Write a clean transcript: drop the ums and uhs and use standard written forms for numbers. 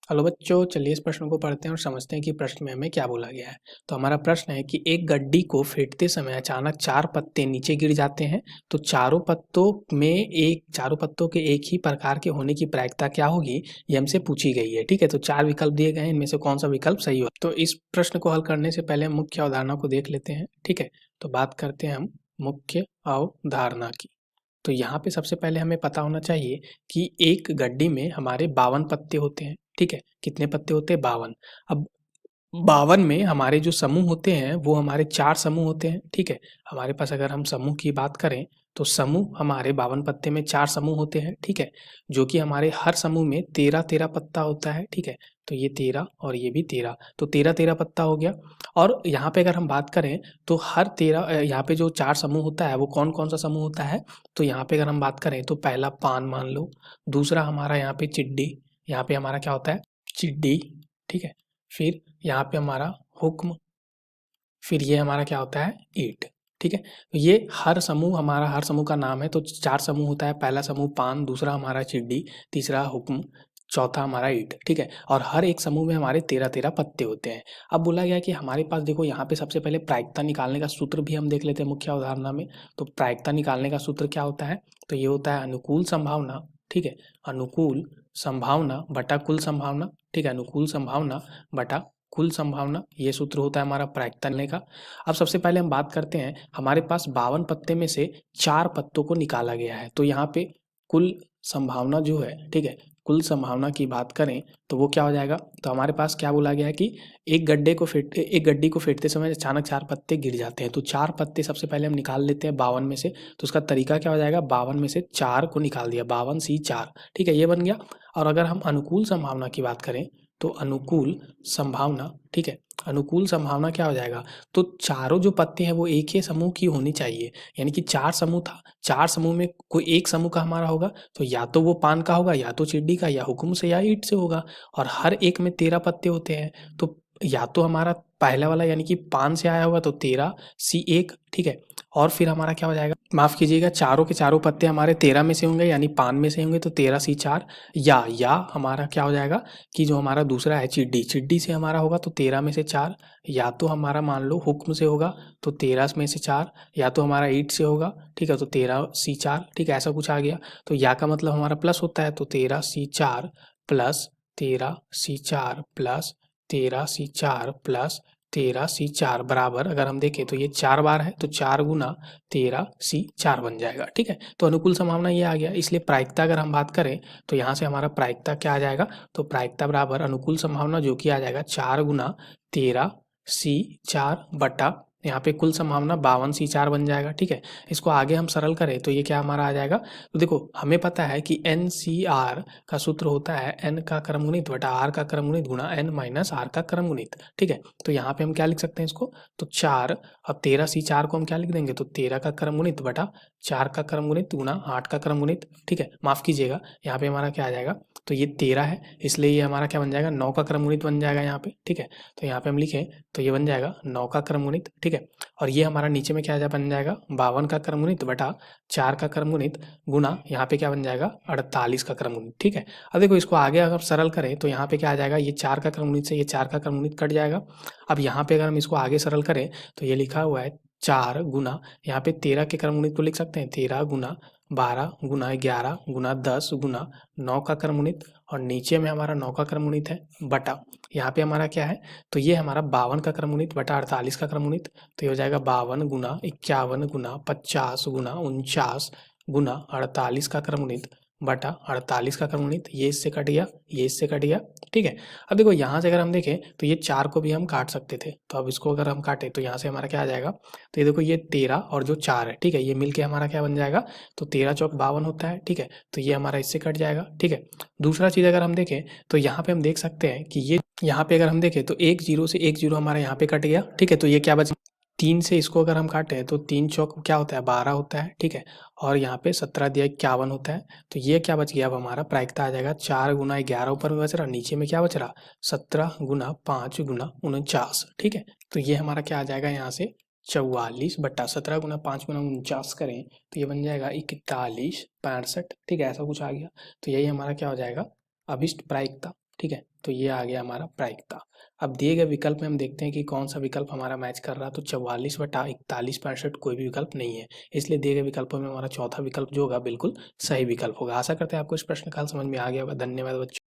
Hello बच्चों, चलिए इस प्रश्न को पढ़ते हैं और समझते हैं कि प्रश्न में हमें क्या बोला गया है। तो हमारा प्रश्न है कि एक गड्डी को फेंटते समय अचानक 4 पत्ते नीचे गिर जाते हैं, तो चारों पत्तों के एक ही प्रकार के होने की प्रायिकता क्या होगी, ये हमसे पूछी गई है। ठीक है, तो 4 विकल्प दिए गए हैं, इनमें से कौन सा विकल्प सही हो। तो इस प्रश्न को हल करने से पहले हम मुख्य अवधारणा को देख लेते हैं। ठीक है, तो बात करते हैं हम मुख्य अवधारणा की। तो यहाँ पे सबसे पहले हमें पता होना चाहिए कि एक गड्डी में हमारे 52 पत्ते होते हैं। ठीक है, कितने पत्ते होते हैं? 52। अब 52 में हमारे जो समूह होते हैं वो हमारे 4 समूह होते हैं। ठीक है, हमारे पास अगर हम समूह की बात करें तो समूह हमारे 52 पत्ते में 4 समूह होते हैं। ठीक है, जो कि हमारे हर समूह में 13-13 पत्ता होता है। ठीक है, तो ये 13 और ये भी 13, तो 13-13 पत्ता हो गया। और यहाँ पे अगर हम बात करें तो हर 13 यहाँ पे जो 4 समूह होता है वो कौन-कौन सा समूह होता है? तो यहाँ पे अगर हम बात करें तो पहला पान मान लो, दूसरा हमारा यहाँ पे चिड्डी, यहाँ पे हमारा क्या होता है? चिड्डी। ठीक है, फिर यहाँ पे हमारा हुक्म, फिर ये हमारा क्या होता है? ईंट। ठीक है, तो ये हर समूह का नाम है। तो 4 समूह होता है, पहला समूह पान, दूसरा हमारा चिड्डी, तीसरा हुक्म, चौथा हमारा ईंट। ठीक है, और हर एक समूह में हमारे 13-13 पत्ते होते हैं। अब बोला गया कि हमारे पास देखो यहाँ पे सबसे पहले प्रायिकता निकालने का सूत्र भी हम देख लेते हैं मुख्य अवधारणा में। तो प्रायिकता निकालने का सूत्र क्या होता है? तो ये होता है अनुकूल संभावना। ठीक है, अनुकूल संभावना बटा कुल संभावना। ठीक है, अनुकूल संभावना बटा कुल संभावना, ये सूत्र होता है हमारा प्रायिकता निकालने का। अब सबसे पहले हम बात करते हैं, हमारे पास 52 पत्ते में से 4 पत्तों को निकाला गया है। तो यहाँ पे कुल संभावना जो है, ठीक है, कुल संभावना की बात करें तो वो क्या हो जाएगा? तो हमारे पास क्या बोला गया है कि एक गड्डी को फेंटते समय अचानक 4 पत्ते गिर जाते हैं। तो 4 पत्ते सबसे पहले हम निकाल लेते हैं 52 में से। तो उसका तरीका क्या हो जाएगा? 52 में से 4 को निकाल दिया, 52C4। ठीक है, ये बन गया। और अगर हम अनुकूल संभावना की बात करें तो अनुकूल संभावना, ठीक है, अनुकूल संभावना क्या हो जाएगा? तो चारों जो पत्ते हैं वो एक ही समूह की होनी चाहिए। यानी कि 4 समूह था, 4 समूह में कोई एक समूह का हमारा होगा, तो या तो वो पान का होगा, या तो चिड्डी का, या हुक्म से, या ईंट से होगा। और हर एक में 13 पत्ते होते हैं, तो या तो हमारा पहला वाला यानी कि पान से आया होगा तो 13C1। ठीक है, और फिर हमारा क्या हो जाएगा? माफ़ कीजिएगा, चारों के चारों पत्ते हमारे 13 में से होंगे, यानी पान में से होंगे, तो 13C4। या हमारा क्या हो जाएगा कि जो हमारा दूसरा है चिड्डी से हमारा होगा तो 13 में से 4, या तो हमारा मान लो हुक्म से होगा तो 13 में से 4, या तो हमारा ईंट से होगा। ठीक है, तो 13C4। ठीक है, ऐसा कुछ आ गया। तो या का मतलब हमारा प्लस होता है, तो 13C4 plus 13C4 plus 13C4 plus 13C4 बराबर, अगर हम देखें तो ये 4 बार है, तो 4 गुना 13C4 बन जाएगा। ठीक है, तो अनुकूल संभावना ये आ गया। इसलिए प्रायिकता अगर हम बात करें तो यहाँ से हमारा प्रायिकता क्या आ जाएगा? तो प्रायिकता बराबर अनुकूल संभावना, जो कि आ जाएगा 4 गुना 13C4 बटा यहाँ पे कुल संभावना 52C4 बन जाएगा। ठीक है, इसको आगे हम सरल करें तो ये क्या हमारा आ जाएगा? तो देखो, हमें पता है कि NCR का सूत्र होता है n का क्रमगुणित बटा r का क्रमगुणित गुणा n माइनस r का क्रमगुणित। ठीक है, तो यहाँ पे हम क्या लिख सकते हैं इसको? तो 4, अब 13C4 को हम क्या लिख देंगे? तो 13 का क्रमगुणित बटा 4 का क्रमगुणित गुणा 8 का क्रमगुणित। ठीक है, माफ़ कीजिएगा, यहाँ पे हमारा क्या आ जाएगा? तो ये 13 है, इसलिए ये हमारा क्या बन जाएगा? 9 का क्रमगुणित बन जाएगा यहाँ पे। ठीक है, तो यहाँ पे हम लिखें तो ये बन जाएगा 9 का क्रमगुणित। ठीक है, और ये हमारा नीचे में क्या बन जाएगा? 52 का क्रमगुणित बटा 4 का क्रमगुणित गुणा यहाँ पे क्या बन जाएगा? 48 का क्रमगुणित। ठीक है, अब देखो इसको आगे अगर सरल करें तो यहाँ पे क्या आ जाएगा? ये 4 का क्रमगुणित से ये 4 का क्रमगुणित कट जाएगा। अब यहाँ पे अगर हम इसको आगे सरल करें तो ये लिखा हुआ है 4 गुना, यहाँ पे 13 के क्रमगुणित को लिख सकते हैं, 13 गुना 12 गुना 11 गुना 10 गुना 9 का क्रमगुणित, और नीचे में हमारा 9 का क्रमगुणित है बटा यहाँ पे हमारा क्या है? तो ये हमारा 52 का क्रमगुणित बटा 48 का क्रमगुणित। तो ये हो जाएगा 52 गुना 51 गुना 50 गुना 49 गुना 48 का क्रमगुणित बटा 48 का क्रमगुणित। ये इससे कट गया, ये इससे कट गया। ठीक है, अब देखो यहाँ से अगर हम देखें तो ये 4 को भी हम काट सकते थे, तो अब इसको अगर हम काटें तो यहाँ से हमारा क्या आ जाएगा? तो ये देखो, ये 13 और जो 4 है, ठीक है, ये मिलके हमारा क्या बन जाएगा? तो 13 चौक 52 होता है। ठीक है, तो ये हमारा इससे कट जाएगा। ठीक है, दूसरा चीज़ अगर हम देखें तो यहाँ पे हम देख सकते हैं कि ये यहाँ पे अगर हम देखें तो 1 0 से 1 0 हमारा यहाँ पे कट गया। ठीक है, तो ये क्या बच? 3 से इसको अगर हम काटें तो 3 चौक क्या होता है? 12 होता है। ठीक है, और यहाँ पे 17 दिया 51 होता है। तो ये क्या बच गया? अब हमारा प्रायिकता आ जाएगा 4 गुना 11 ऊपर में बच रहा, नीचे में क्या बच रहा? 17 गुना 5 गुना 49। ठीक है, तो ये हमारा क्या आ जाएगा यहाँ से? 44 बट्टा 17 गुना 5 गुना 49 करें तो ये बन जाएगा 41 65। ठीक है, ऐसा कुछ आ गया। तो यही हमारा क्या हो जाएगा? अभिष्ट प्रायिकता। ठीक है, तो ये आ गया हमारा प्रायिकता। अब दिए गए विकल्प में हम देखते हैं कि कौन सा विकल्प हमारा मैच कर रहा है, तो 44/41 कोई भी विकल्प नहीं है, इसलिए दिए गए विकल्पों में हमारा चौथा विकल्प जो होगा बिल्कुल सही विकल्प होगा। आशा करते हैं आपको इस प्रश्न का हल समझ में आ गया होगा। धन्यवाद बच्चों।